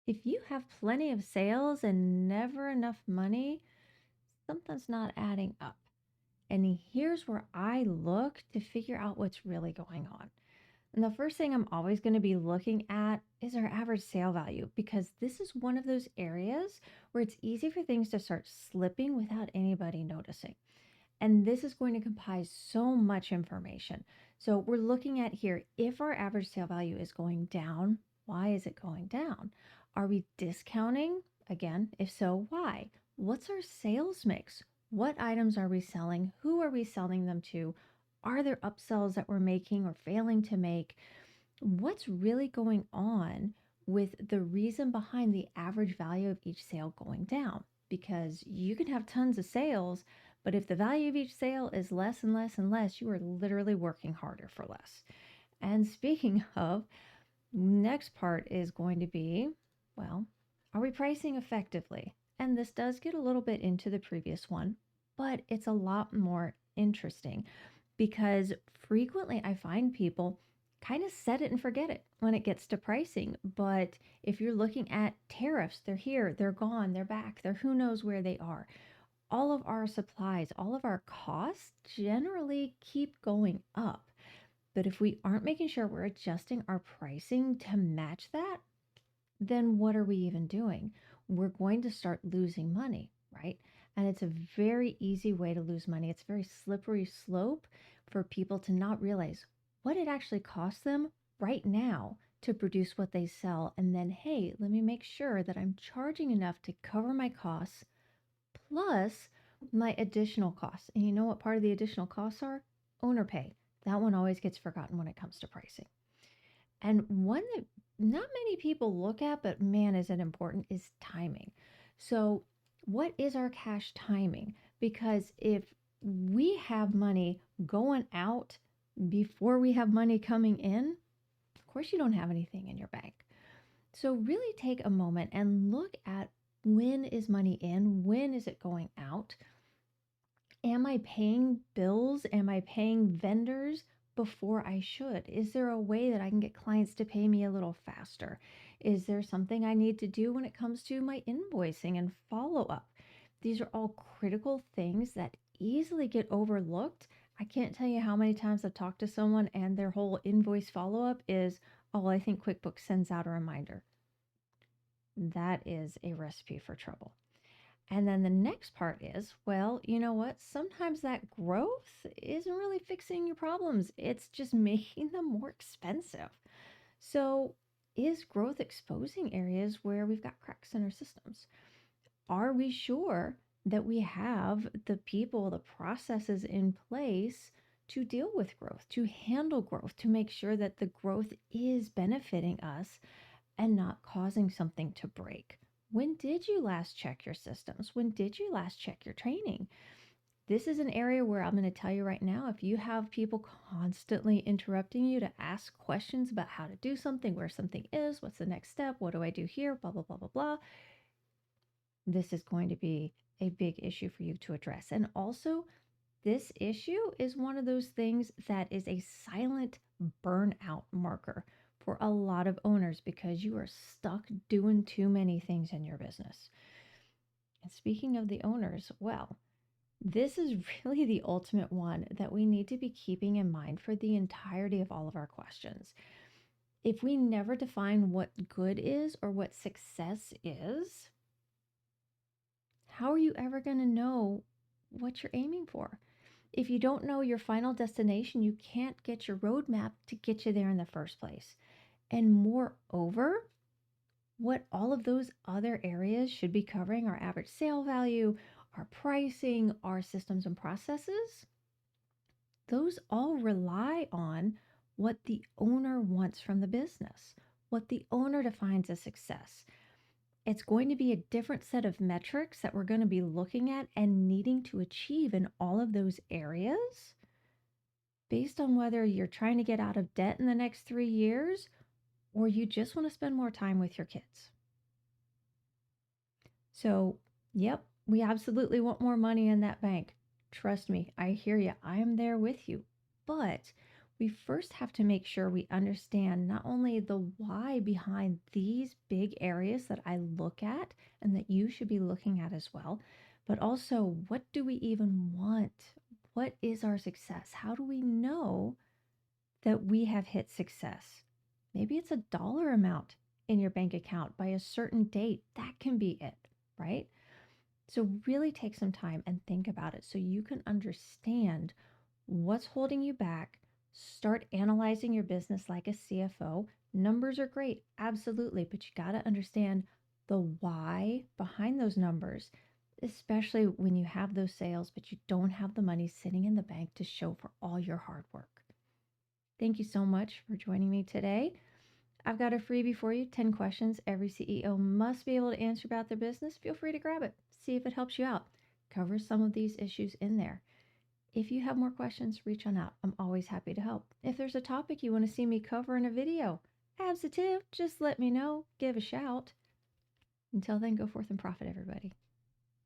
If you have plenty of sales and never enough money, something's not adding up. And here's where I look to figure out what's really going on. And the first thing I'm always going to be looking at is our average sale value, because this is one of those areas where it's easy for things to start slipping without anybody noticing. And this is going to comprise so much information. So we're looking at here, if our average sale value is going down, why is it going down? Are we discounting? Again, if so, why? What's our sales mix? What items are we selling? Who are we selling them to? Are there upsells that we're making or failing to make? What's really going on with the reason behind the average value of each sale going down? Because you can have tons of sales, but if the value of each sale is less and less and less, you are literally working harder for less. And speaking of, next part is going to be, well, are we pricing effectively? And this does get a little bit into the previous one, but it's a lot more interesting because frequently I find people kind of set it and forget it when it gets to pricing. But if you're looking at tariffs, they're here, they're gone, they're back, they're who knows where they are. All of our supplies, all of our costs generally keep going up. But if we aren't making sure we're adjusting our pricing to match that, then what are we even doing? We're going to start losing money, right? And it's a very easy way to lose money. It's a very slippery slope for people to not realize what it actually costs them right now to produce what they sell. And then, hey, let me make sure that I'm charging enough to cover my costs plus my additional costs. And you know what part of the additional costs are? Owner pay. That one always gets forgotten when it comes to pricing. And one that not many people look at, but man, is it important, is timing. So, what is our cash timing? Because if we have money going out before we have money coming in, of course, you don't have anything in your bank. So, really take a moment and look at, when is money in? When is it going out? Am I paying bills? Am I paying vendors before I should? Is there a way that I can get clients to pay me a little faster? Is there something I need to do when it comes to my invoicing and follow up? These are all critical things that easily get overlooked. I can't tell you how many times I've talked to someone and their whole invoice follow up is, oh, I think QuickBooks sends out a reminder. That is a recipe for trouble. And then the next part is, well, you know what? Sometimes that growth isn't really fixing your problems, it's just making them more expensive. So, is growth exposing areas where we've got cracks in our systems? Are we sure that we have the people, the processes in place to deal with growth, to handle growth, to make sure that the growth is benefiting us and not causing something to break? When did you last check your systems? When did you last check your training? This is an area where I'm going to tell you right now, if you have people constantly interrupting you to ask questions about how to do something, where something is, what's the next step, what do I do here, blah, blah, blah, blah, blah, this is going to be a big issue for you to address. And also, this issue is one of those things that is a silent burnout marker for a lot of owners because you are stuck doing too many things in your business. And speaking of the owners, well, this is really the ultimate one that we need to be keeping in mind for the entirety of all of our questions. If we never define what good is or what success is, how are you ever going to know what you're aiming for? If you don't know your final destination, you can't get your roadmap to get you there in the first place. And moreover, what all of those other areas should be covering, our average sale value, our pricing, our systems and processes, those all rely on what the owner wants from the business, what the owner defines as success. It's going to be a different set of metrics that we're going to be looking at and needing to achieve in all of those areas based on whether you're trying to get out of debt in the next 3 years or you just want to spend more time with your kids. So, yep, we absolutely want more money in that bank. Trust me, I hear you. I am there with you. But we first have to make sure we understand not only the why behind these big areas that I look at and that you should be looking at as well, but also what do we even want? What is our success? How do we know that we have hit success? Maybe it's a dollar amount in your bank account by a certain date. That can be it, right? So, really take some time and think about it so you can understand what's holding you back. Start analyzing your business like a CFO. Numbers are great, absolutely, but you got to understand the why behind those numbers, especially when you have those sales, but you don't have the money sitting in the bank to show for all your hard work. Thank you so much for joining me today. I've got a freebie for you, 10 questions every CEO must be able to answer about their business. Feel free to grab it. See if it helps you out. Cover some of these issues in there. If you have more questions, reach on out. I'm always happy to help. If there's a topic you want to see me cover in a video, abs a tip, just let me know. Give a shout. Until then, go forth and profit, everybody.